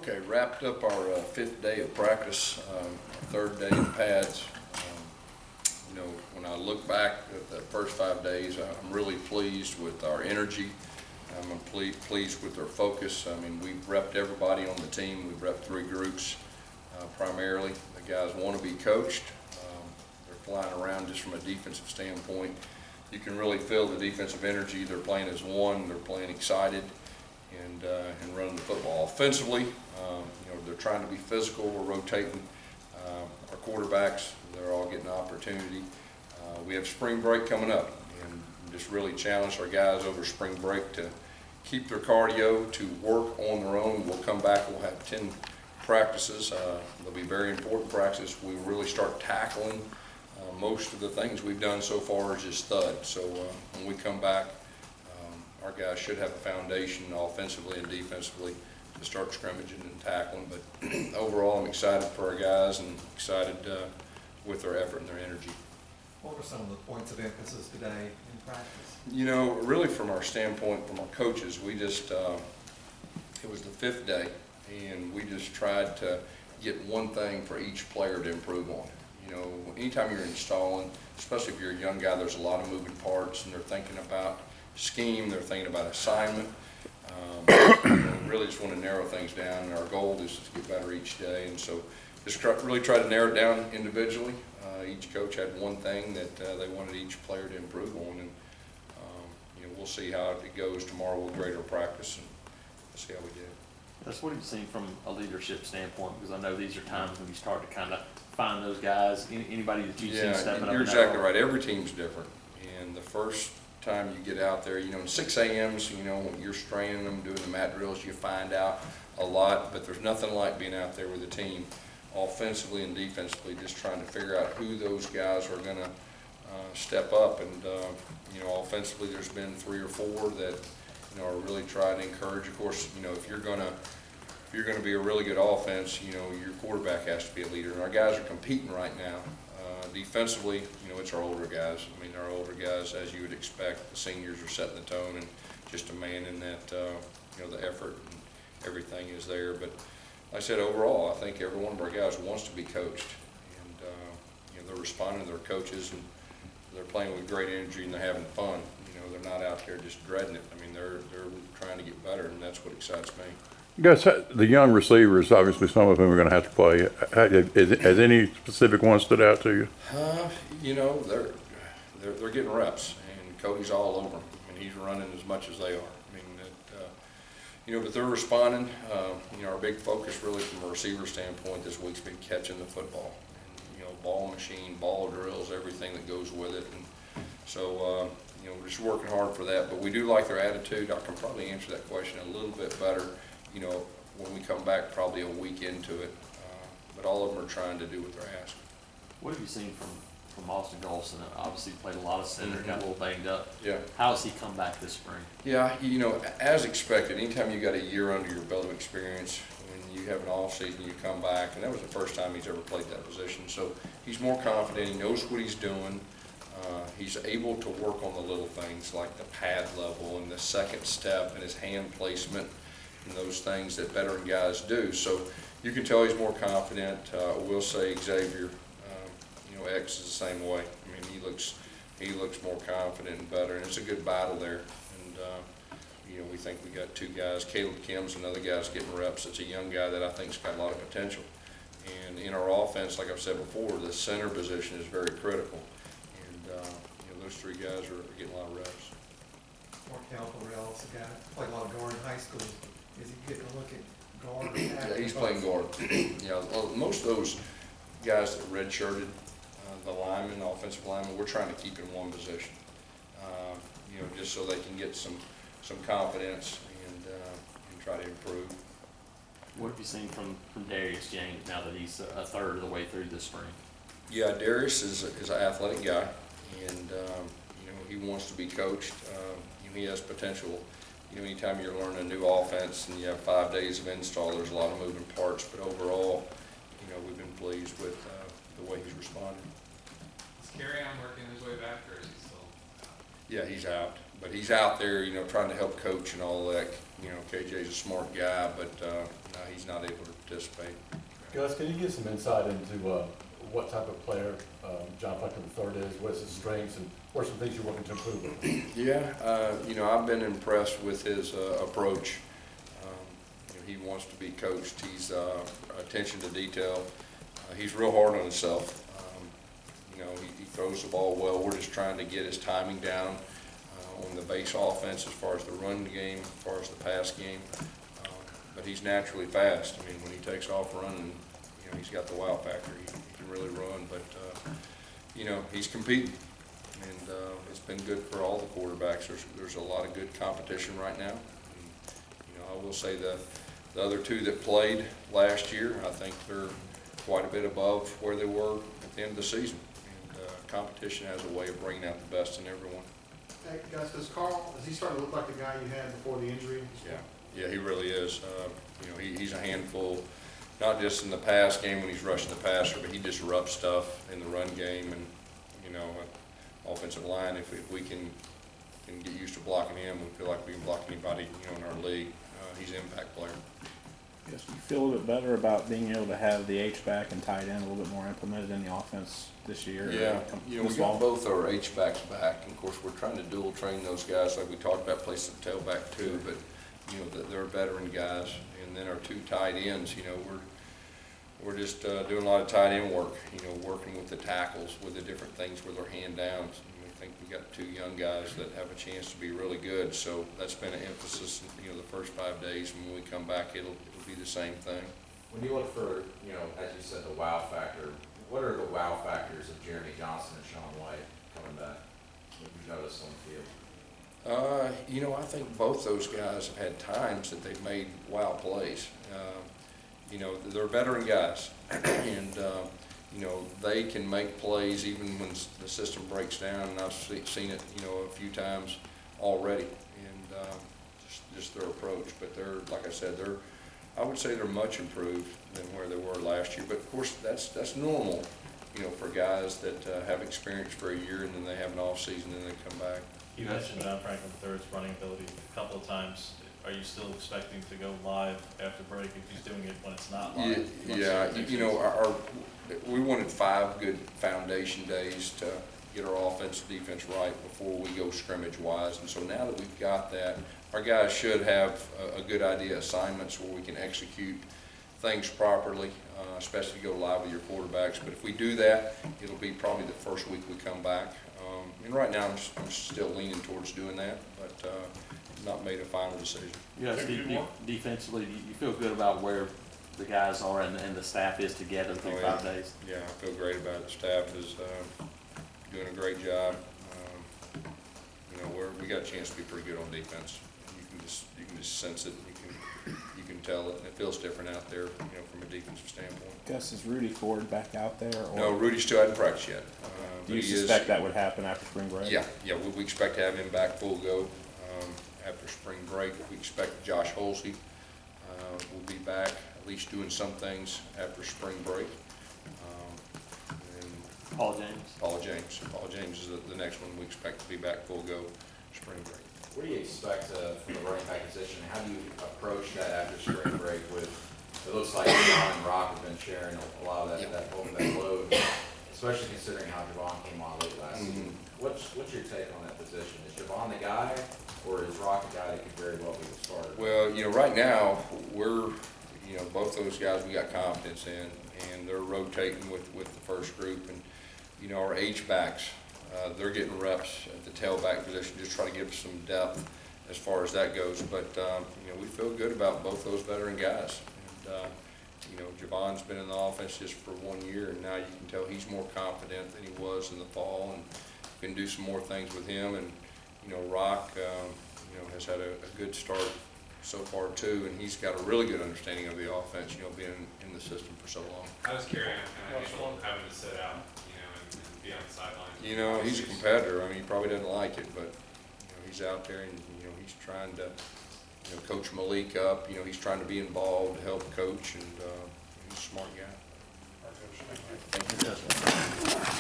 Okay, wrapped up our fifth day of practice, third day of pads. When I look back at the first 5 days, I'm really pleased with our energy. I'm pleased with our focus. I mean, we've repped everybody on the team. We've repped 3 groups primarily. The guys want to be coached. They're flying around just from a defensive standpoint. You can really feel the defensive energy. They're playing as one. They're playing excited and running the football. Offensively, they're trying to be physical. We're rotating our quarterbacks. They're all getting an opportunity. We have spring break coming up, and just really challenge our guys over spring break to keep their cardio, to work on their own. We'll come back. We'll have 10 practices. They'll be very important practices. We will really start tackling most of the things we've done so far is just thud. So when we come back, our guys should have a foundation offensively and defensively to start scrimmaging and tackling. But overall, I'm excited for our guys and excited with their effort and their energy. What were some of the points of emphasis today in practice? Really from our standpoint, from our coaches, we just, it was the 5th day, and we just tried to get one thing for each player to improve on. Anytime you're installing, especially if you're a young guy, there's a lot of moving parts, and they're thinking about scheme, they're thinking about assignment. Really just want to narrow things down, and our goal is to get better each day, and so just really try to narrow it down individually. Each coach had one thing that they wanted each player to improve on, and we'll see how it goes tomorrow. We'll grade our practice and see how we did. That's what you've seen from a leadership standpoint, because I know these are times when you start to kind of find those guys, anybody that you've seen stepping up. You're exactly right. Every team's different, and the first time you get out there, in 6 a.m.s, when you're straining them, doing the mat drills, you find out a lot, but there's nothing like being out there with a team, offensively and defensively, just trying to figure out who those guys are going to step up. And offensively, there's been 3 or 4 that are really trying to encourage. Of course, if you're going to be a really good offense, your quarterback has to be a leader. And our guys are competing right now. Defensively, it's our older guys. I mean, our older guys, as you would expect, the seniors are setting the tone and just demanding that the effort and everything is there. But like I said, overall, I think every one of our guys wants to be coached, and they're responding to their coaches, and they're playing with great energy, and they're having fun. They're not out there just dreading it. I mean, they're trying to get better, and that's what excites me. Gus, the young receivers, obviously some of them are going to have to play. Has any specific one stood out to you? They're getting reps, and Cody's all over them. I mean, he's running as much as they are. I mean, but they're responding. Our big focus really from a receiver standpoint this week's been catching the football. And, ball machine, ball drills, everything that goes with it. And so, we're just working hard for that. But we do like their attitude. I can probably answer that question a little bit better, when we come back probably a week into it. But all of them are trying to do what they're asking. What have you seen from Austin Golson? Obviously played a lot of center, got a little banged up. Yeah. How has he come back this spring? Yeah, as expected, anytime you got a year under your belt of experience, when you have an off season, you come back, and that was the first time he's ever played that position. So he's more confident. He knows what he's doing. He's able to work on the little things like the pad level and the second step and his hand placement and those things that veteran guys do. So you can tell he's more confident. We'll say Xavier, X is the same way. I mean, he looks more confident and better, and it's a good battle there. And we think we got 2 guys. Caleb Kim's another guy's getting reps. It's a young guy that I think's got a lot of potential. And in our offense, like I've said before, the center position is very critical. And those 3 guys are getting a lot of reps. Markel Burrell's a guy played a lot of guard in high school. Is he getting a look at guard? Yeah, he's playing guard. Most of those guys that redshirted, the linemen, the offensive linemen, we're trying to keep in one position. Just so they can get some confidence and try to improve. What have you seen from Darius James now that he's a third of the way through this spring? Yeah, Darius is an athletic guy, and he wants to be coached. He has potential. Anytime you're learning a new offense and you have 5 days of install, there's a lot of moving parts. But overall, we've been pleased with the way he's responded. Is Carry on working his way back, or is he still out? Yeah, he's out. but he's out there, you know, trying to help coach and all that. You know, KJ's a smart guy, but no, he's not able to participate. Gus, can you give some insight into what type of player John Franklin III is, what's his strengths, and what are some things you're working to improve with? Yeah, you know, I've been impressed with his approach. You know, he wants to be coached. He's attention to detail. He's real hard on himself. You know, he throws the ball well. We're just trying to get his timing down on the base offense as far as the run game, as far as the pass game. But he's naturally fast. I mean, when he takes off running, you know, he's got the wow factor. He can really run, but, you know, he's competing. And it's been good for all the quarterbacks. There's a lot of good competition right now. And, you know, I will say the other two that played last year, I think they're quite a bit above where they were at the end of the season. And competition has a way of bringing out the best in everyone. Hey, Gus, does he starting to look like the guy you had before the injury? Yeah, he really is. You know, he's a handful, not just in the pass game when he's rushing the passer, but he disrupts stuff in the run game. And, you know, offensive line, if we can get used to blocking him, we feel like we can block anybody, you know, in our league. He's an impact player. Yes, you feel a little bit better about being able to have the H-back and tight end a little bit more implemented in the offense this year? Yeah, you know, we got both our H-backs back. And of course, we're trying to dual train those guys like we talked about, play some tailback too, but, you know, they're veteran guys. And then our two tight ends, you know, we're just doing a lot of tight end work, you know, working with the tackles, with the different things with our hand downs. And we think we got two young guys that have a chance to be really good. So that's been an emphasis, you know, the first 5 days. And when we come back, it'll be the same thing. When you look for, you know, as you said, the wow factor, what are the wow factors of Jeremy Johnson and Sean White coming back? What have you noticed on the field? You know, I think both those guys have had times that they've made wow plays. You know, they're veteran guys, and you know, they can make plays even when the system breaks down. And I've seen it, you know, a few times already, and just their approach. But they're, like I said, I would say they're much improved than where they were last year. But of course, that's normal, you know, for guys that have experience for a year and then they have an off season and they come back. You mentioned John Franklin III's running ability a couple of times. Are you still expecting to go live after break if he's doing it when it's not live? Yeah, you know, we wanted 5 good foundation days to get our offense and defense right before we go scrimmage wise. And so now that we've got that, our guys should have a good idea assignments where we can execute things properly, especially go live with your quarterbacks. But if we do that, it'll be probably the first week we come back. And right now I'm still leaning towards doing that, but not made a final decision. Yes, defensively, do you feel good about where the guys are and the staff is together through 5 days? Yeah, I feel great about it. The staff is doing a great job. You know, we got a chance to be pretty good on defense. You can just sense it. You can tell it. And it feels different out there, you know, from a defensive standpoint. Gus, is Rudy Ford back out there? Or No, Rudy still hasn't practiced yet. do you suspect that would happen after spring break? Yeah, we expect to have him back full go after spring break. We expect Josh Holsey will be back, at least doing some things after spring break. And Paul James. Paul James is the next one we expect to be back full go spring break. What do you expect from the running back position? How do you approach that after spring break with, it looks like Javon and Rock have been sharing a lot of that load, especially considering how Javon came on late last season. What's your take on that position? Is Javon the guy, or is Rock a guy that could very well be the starter? Well, you know, right now, you know, both those guys we got confidence in, and they're rotating with the first group. And, you know, our H-backs, they're getting reps at the tailback position, just try to give us some depth as far as that goes. But, you know, we feel good about both those veteran guys. And, you know, Javon's been in the offense just for 1 year, and now you can tell he's more confident than he was in the fall, and can do some more things with him. And, you know, Rock, you know, has had a good start so far too, and he's got a really good understanding of the offense, you know, being in the system for so long. How does Carey handle having to sit out, you know, and be on the sidelines? You know, he's a competitor. I mean, he probably doesn't like it, but, you know, he's out there and, you know, he's trying to, you know, coach Malik up. You know, he's trying to be involved, help coach, and he's a smart guy. Thank you.